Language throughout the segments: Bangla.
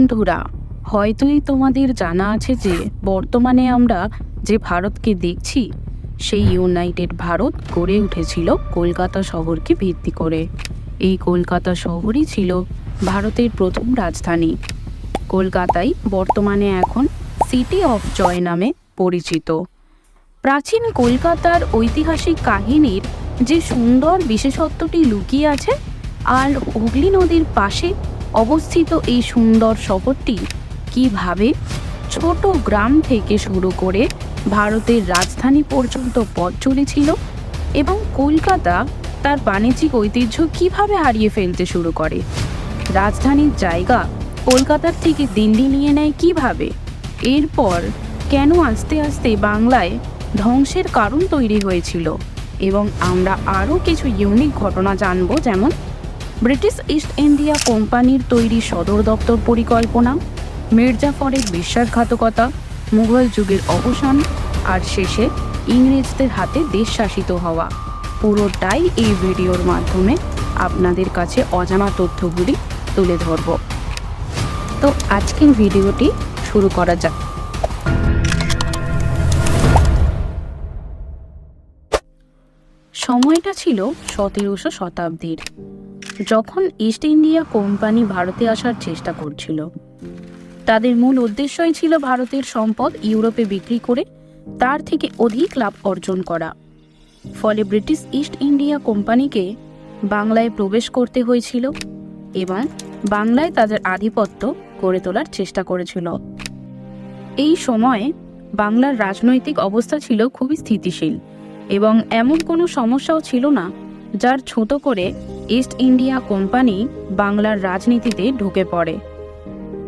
বন্ধুরা, হয়তোই তোমাদের জানা আছে যে বর্তমানে আমরা যে ভারতকে দেখছি সেই ইউনাইটেড ভারত গড়ে উঠেছিল কলকাতা শহরকে ভিত্তি করে। এই কলকাতা শহরই ছিল ভারতের প্রথম রাজধানী। কলকাতাই বর্তমানে এখন সিটি অফ জয় নামে পরিচিত। প্রাচীন কলকাতার ঐতিহাসিক কাহিনীর যে সুন্দর বিশেষত্বটি লুকিয়ে আছে, আর হুগলি নদীর পাশে অবস্থিত এই সুন্দর শহরটি কিভাবে ছোট গ্রাম থেকে শুরু করে ভারতের রাজধানী পর্যন্ত পথ চলেছিল এবং কলকাতা তার বাণিজ্যিক ঐতিহ্য কিভাবে হারিয়ে ফেলতে শুরু করে, রাজধানীর জায়গা কলকাতার থেকে দিল্লি নিয়ে নেয় কিভাবে, এরপর কেন আস্তে আস্তে বাংলায় ধ্বংসের কারণ তৈরি হয়েছিল, এবং আমরা আরও কিছু ইউনিক ঘটনা জানব, যেমন ব্রিটিশ ইস্ট ইন্ডিয়া কোম্পানির তৈরি সদর দপ্তর পরিকল্পনা, মির্জাফরের বিশ্বাসঘাতকতা, মুঘল যুগের অবসান, আর শেষে ইংরেজদের হাতে দেশ শাসিত হওয়া। পুরোটাই এই ভিডিওর মাধ্যমে আপনাদের কাছে অজানা তথ্যগুলি তুলে ধরব। তো আজকের ভিডিওটি শুরু করা যাক। সময়টা ছিল 17শো শতাব্দীর, যখন ইস্ট ইন্ডিয়া কোম্পানি ভারতে আসার চেষ্টা করছিল। তাদের মূল উদ্দেশ্যই ছিল ভারতের সম্পদ ইউরোপে বিক্রি করে তার থেকে অধিক লাভ অর্জন করা। ফলে ব্রিটিশ ইস্ট ইন্ডিয়া কোম্পানিকে বাংলায় প্রবেশ করতে হয়েছিল এবং বাংলায় তাদের আধিপত্য গড়ে তোলার চেষ্টা করেছিল। এই সময়ে বাংলার রাজনৈতিক অবস্থা ছিল খুবই স্থিতিশীল এবং এমন কোনো সমস্যাও ছিল না যার ছোট করে ইস্ট ইন্ডিয়া কোম্পানি বাংলার রাজনীতিতে ঢুকে পড়ে।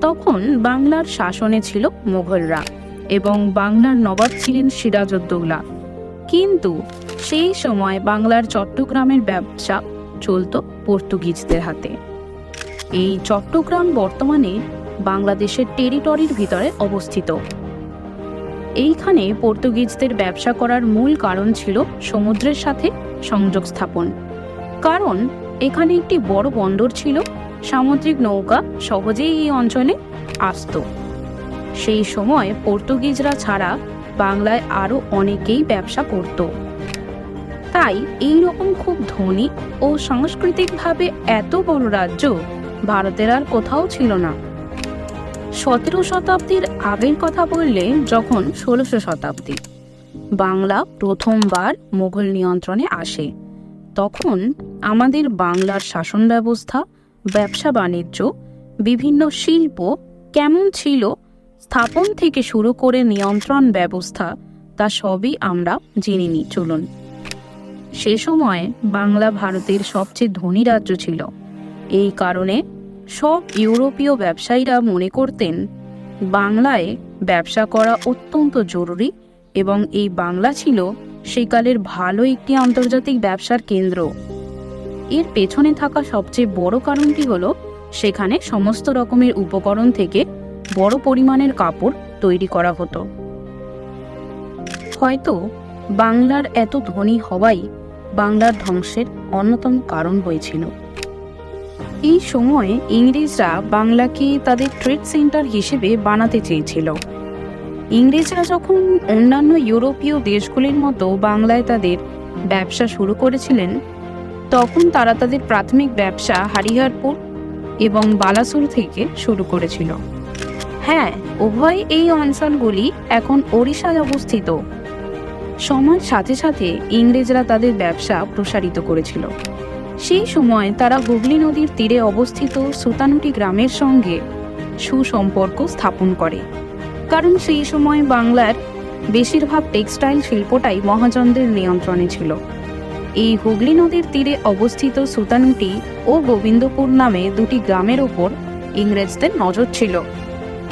তখন বাংলার শাসনে ছিল মুঘলরা এবং বাংলার নবাব ছিলেন সিরাজউদ্দৌলা। কিন্তু সেই সময় বাংলার চট্টগ্রামের ব্যবসা চলত পর্তুগিজদের হাতে। এই চট্টগ্রাম বর্তমানে বাংলাদেশের টেরিটরির ভিতরে অবস্থিত। এইখানে পর্তুগিজদের ব্যবসা করার মূল কারণ ছিল সমুদ্রের সাথে সংযোগ স্থাপন, কারণ এখানে একটি বড় বন্দর ছিল, সামুদ্রিক নৌকা সহজেই এই অঞ্চলে আসত। সেই সময় পর্তুগিজরা ছাড়া বাংলায় আরও অনেকেই ব্যবসা করত। তাই এই রকম খুব ধনী ও সাংস্কৃতিকভাবে এত বড় রাজ্য ভারতের আর কোথাও ছিল না। 17 শতাব্দীর আগের কথা বললে, যখন 16শো শতাব্দী বাংলা প্রথমবার মুঘল নিয়ন্ত্রণে আসে, তখন আমাদের বাংলার শাসন ব্যবস্থা, ব্যবসা বাণিজ্য, বিভিন্ন শিল্প কেমন ছিল, স্থাপন থেকে শুরু করে নিয়ন্ত্রণ ব্যবস্থা, তা সবই আমরা জেনে নিই চলুন। সে সময় বাংলা ভারতের সবচেয়ে ধনী রাজ্য ছিল। এই কারণে সব ইউরোপীয় ব্যবসায়ীরা মনে করতেন বাংলায় ব্যবসা করা অত্যন্ত জরুরি, এবং এই বাংলা ছিল সেকালের ভালো একটি আন্তর্জাতিক ব্যবসার কেন্দ্র। এর পেছনে থাকা সবচেয়ে বড় কারণটি হলো সেখানে সমস্ত রকমের উপকরণ থেকে বড় পরিমাণের কাপড় তৈরি করা হতো। হয়তো বাংলার এত ধনী হওয়াই বাংলার ধ্বংসের অন্যতম কারণ হয়েছিল। এই সময়ে ইংরেজরা বাংলাকে তাদের ট্রেড সেন্টার হিসেবে বানাতে চেয়েছিল। ইংরেজরা যখন অন্যান্য ইউরোপীয় দেশগুলির মতো বাংলায় তাদের ব্যবসা শুরু করেছিলেন, তখন তারা তাদের প্রাথমিক ব্যবসা হরিহরপুর এবং বালাসোর থেকে শুরু করেছিল। হ্যাঁ, উভয় এই অঞ্চলগুলি এখন ওড়িশায় অবস্থিত। সময়ের সাথে সাথে ইংরেজরা তাদের ব্যবসা প্রসারিত করেছিল। সেই সময় তারা হুগলি নদীর তীরে অবস্থিত সুতানুটি গ্রামের সঙ্গে সুসম্পর্ক স্থাপন করে, কারণ সেই সময় বাংলার বেশিরভাগ টেক্সটাইল শিল্পটাই মহাজনদের নিয়ন্ত্রণে ছিল। এই হুগলি নদীর তীরে অবস্থিত সুতানুটি ও গোবিন্দপুর নামে দুটি গ্রামের ওপর ইংরেজদের নজর ছিল।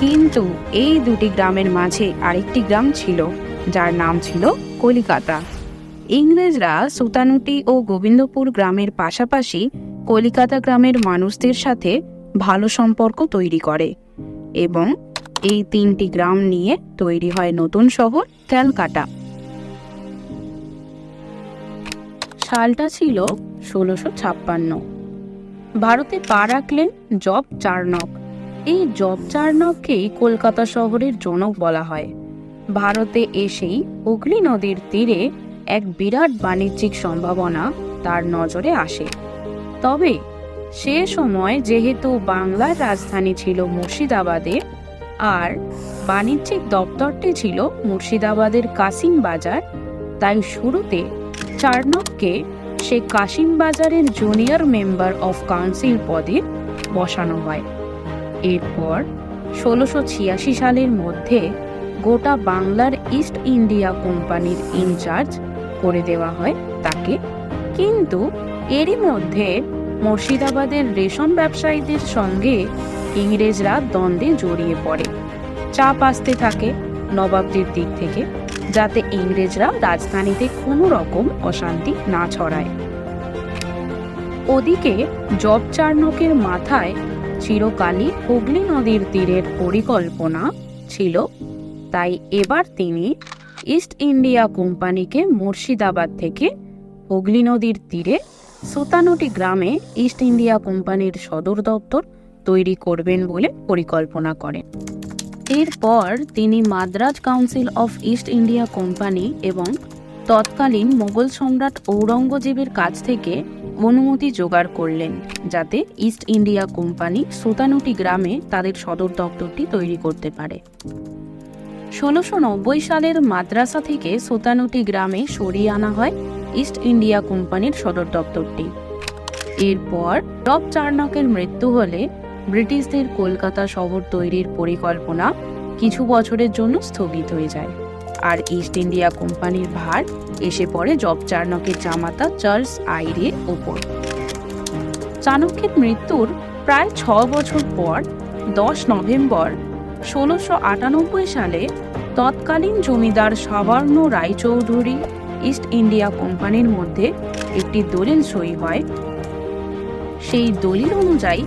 কিন্তু এই দুটি গ্রামের মাঝে আরেকটি গ্রাম ছিল, যার নাম ছিল কলিকাতা। ইংরেজরা সুতানুটি ও গোবিন্দপুর গ্রামের পাশাপাশি কলিকাতা গ্রামের মানুষদের সাথে ভালো সম্পর্ক তৈরি করে এবং এই তিনটি গ্রাম নিয়ে তৈরি হয় নতুন শহর ক্যালকাটা। সালটা ছিল 1656। ভারতে পা রাখলেন জব চার্নক। এই জব চার্নককেই কলকাতা শহরের জনক বলা হয়। ভারতে এসেই হুগলি নদীর তীরে এক বিরাট বাণিজ্যিক সম্ভাবনা তার নজরে আসে। তবে সে সময় যেহেতু বাংলার রাজধানী ছিল মুর্শিদাবাদে আর বাণিজ্যিক দপ্তরটি ছিল মুর্শিদাবাদের কাসিম বাজার, তাই শুরুতে চার্নককে সে কাসিম বাজারের জুনিয়র মেম্বার অফ কাউন্সিল পদে বসানো হয়। এরপর 1686 সালের মধ্যে গোটা বাংলার ইস্ট ইন্ডিয়া কোম্পানির ইনচার্জ করে দেওয়া হয় তাকে। কিন্তু এরই মধ্যে মুর্শিদাবাদের রেশম ব্যবসায়ীদের সঙ্গে ইংরেজরা দ্বন্দ্বে জড়িয়ে পড়ে। চাপ আসতে থাকে নবাবদের দিক থেকে, যাতে ইংরেজরা রাজধানীতে কোনো রকম অশান্তি না ছড়ায়। ওদিকে জব চার্নকের মাথায় চিরকালই হুগলি নদীর তীরের পরিকল্পনা ছিল, তাই এবার তিনি ইস্ট ইন্ডিয়া কোম্পানিকে মুর্শিদাবাদ থেকে হুগলি নদীর তীরে সুতানুটি গ্রামে ইস্ট ইন্ডিয়া কোম্পানির সদর দপ্তর তৈরি করবেন বলে পরিকল্পনা করেন। এরপর তিনি Madras council of east India company এবং তৎকালীন মোগল সম্রাট ঔরঙ্গজেবের কাছ থেকে অনুমতি জোগাড় করলেন, যাতে ইস্ট ইন্ডিয়া কোম্পানি সুতানুটি গ্রামে তাদের সদর দপ্তরটি তৈরি করতে পারে। 1690 সালের মাদ্রাসা থেকে সুতানুটি গ্রামে সরিয়ে আনা হয় ইস্ট ইন্ডিয়া কোম্পানির সদর দপ্তরটি। এরপর জব চার্নকের মৃত্যু হলে ব্রিটিশদের কলকাতা শহর তৈরির পরিকল্পনা কিছু বছরের জন্য স্থগিত হয়ে যায়, আর ইস্ট ইন্ডিয়া কোম্পানির ভার এসে পড়ে জব চার্নকের জামাতা চার্লস আইরের ওপর। চাণক্যের মৃত্যুর প্রায় 6 বছর পর 10 নভেম্বর 1698 সালে তৎকালীন জমিদার সাবর্ণ রায়চৌধুরী ইস্ট ইন্ডিয়া কোম্পানির মধ্যে একটি দলিল সই হয়। সেই দলিল অনুযায়ী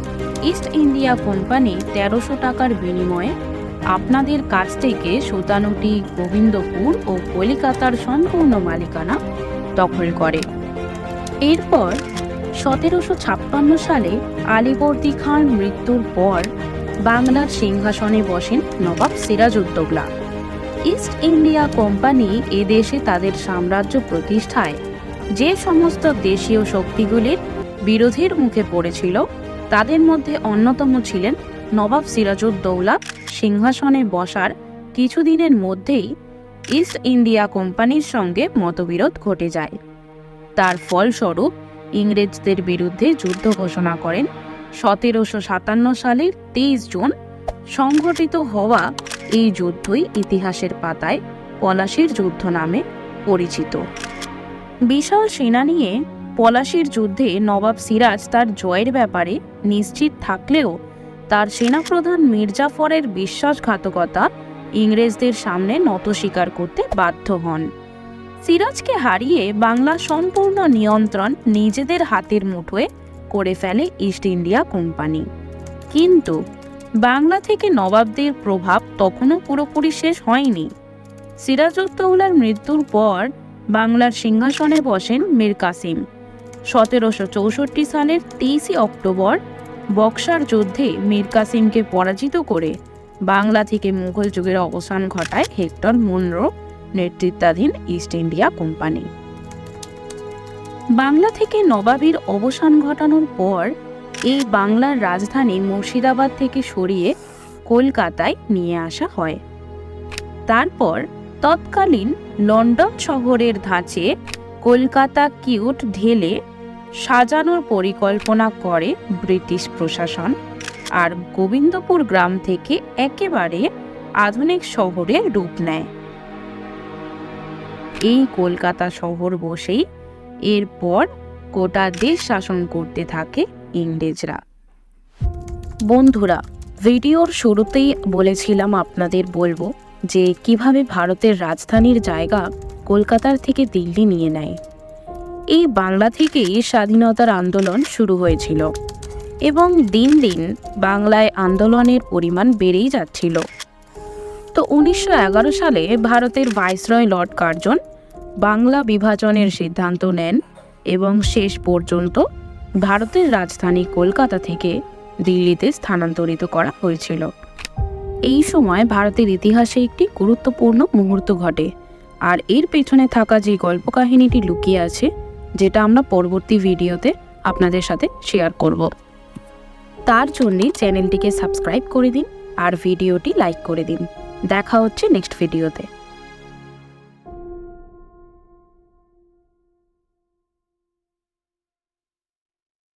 ইস্ট ইন্ডিয়া কোম্পানি 1300 টাকার বিনিময়ে আপনাদের কাছ থেকে সুতানুটি, গোবিন্দপুর ও কলিকাতার সম্পূর্ণ মালিকানা দখল করে। এরপর 1756 সালে আলীবর্দী খাঁর মৃত্যুর পর বাংলার সিংহাসনে বসেন নবাব সিরাজউদ্দৌলা। ইস্ট ইন্ডিয়া কোম্পানি এদেশে তাদের সাম্রাজ্য প্রতিষ্ঠায় যে সমস্ত দেশীয় শক্তিগুলির বিরোধের মুখে পড়েছিল, তাদের মধ্যে অন্যতম ছিলেন নবাব সিরাজউদ্দৌলা। সিংহাসনে বসার কিছুদিনের মধ্যেই ইস্ট ইন্ডিয়া কোম্পানির সঙ্গে মতবিরোধ ঘটে যায়। তার ফলস্বরূপ ইংরেজদের বিরুদ্ধে যুদ্ধ ঘোষণা করেন। 1757 সালের 23 জুন সংঘটিত হওয়া এই যুদ্ধই ইতিহাসের পাতায় পলাশীর যুদ্ধ নামে পরিচিত। বিশাল সেনা নিয়ে পলাশীর যুদ্ধে নবাব সিরাজ তার জয়ের ব্যাপারে নিশ্চিত থাকলেও তার সেনাপ্রধান মির্জাফরের বিশ্বাসঘাতকতা ইংরেজদের সামনে নত স্বীকার করতে বাধ্য হন। সিরাজকে হারিয়ে বাংলা সম্পূর্ণ নিয়ন্ত্রণ নিজেদের হাতের মুঠোয় করে ফেলে ইস্ট ইন্ডিয়া কোম্পানি। কিন্তু বাংলা থেকে নবাবদের প্রভাব তখনও পুরোপুরি শেষ হয়নি। সিরাজউদ্দৌলার মৃত্যুর পর বাংলার সিংহাসনে বসেন মীর কাসিম। 1764 সালের 23 অক্টোবর বক্সার যুদ্ধে মীর কাসিমকে পরাজিত করে বাংলা থেকে মুঘল যুগের অবসান ঘটায় হেক্টর মুনরো নেতৃত্বাধীন ইস্ট ইন্ডিয়া কোম্পানি। বাংলা থেকে নবাবীর অবসান ঘটানোর পর এই বাংলার রাজধানী মুর্শিদাবাদ থেকে সরিয়ে কলকাতায় নিয়ে আসা হয়। তারপর তৎকালীন লন্ডন শহরের ধাঁচে কলকাতা কিউট ঢেলে সাজানোর পরিকল্পনা করে ব্রিটিশ প্রশাসন, আর গোবিন্দপুর গ্রাম থেকে একেবারে আধুনিক শহরে রূপ নেয়। এই কলকাতা শহর বসেই এরপর গোটা দেশ শাসন করতে থাকে ইংরেজরা। বন্ধুরা, ভিডিওর শুরুতেই বলেছিলাম আপনাদের বলবো যে কিভাবে ভারতের রাজধানীর জায়গা কলকাতার থেকে দিল্লি নিয়ে নেয়। এই বাংলা থেকেই স্বাধীনতার আন্দোলন শুরু হয়েছিল এবং দিন দিন বাংলায় আন্দোলনের পরিমাণ বেড়েই যাচ্ছিল। তো 1911 সালে ভারতের ভাইসরয় লর্ড কার্জন বাংলা বিভাজনের সিদ্ধান্ত নেন এবং শেষ পর্যন্ত ভারতের রাজধানী কলকাতা থেকে দিল্লিতে স্থানান্তরিত করা হয়েছিল। এই সময় ভারতের ইতিহাসে একটি গুরুত্বপূর্ণ মুহূর্ত ঘটে, আর এর পেছনে থাকা যে গল্প কাহিনীটি লুকিয়ে আছে, যেটা আমরা পরবর্তী ভিডিওতে আপনাদের সাথে শেয়ার করব। তার জন্যে চ্যানেলটিকে সাবস্ক্রাইব করে দিন আর ভিডিওটি লাইক করে দিন। দেখা হচ্ছে নেক্সট ভিডিওতে।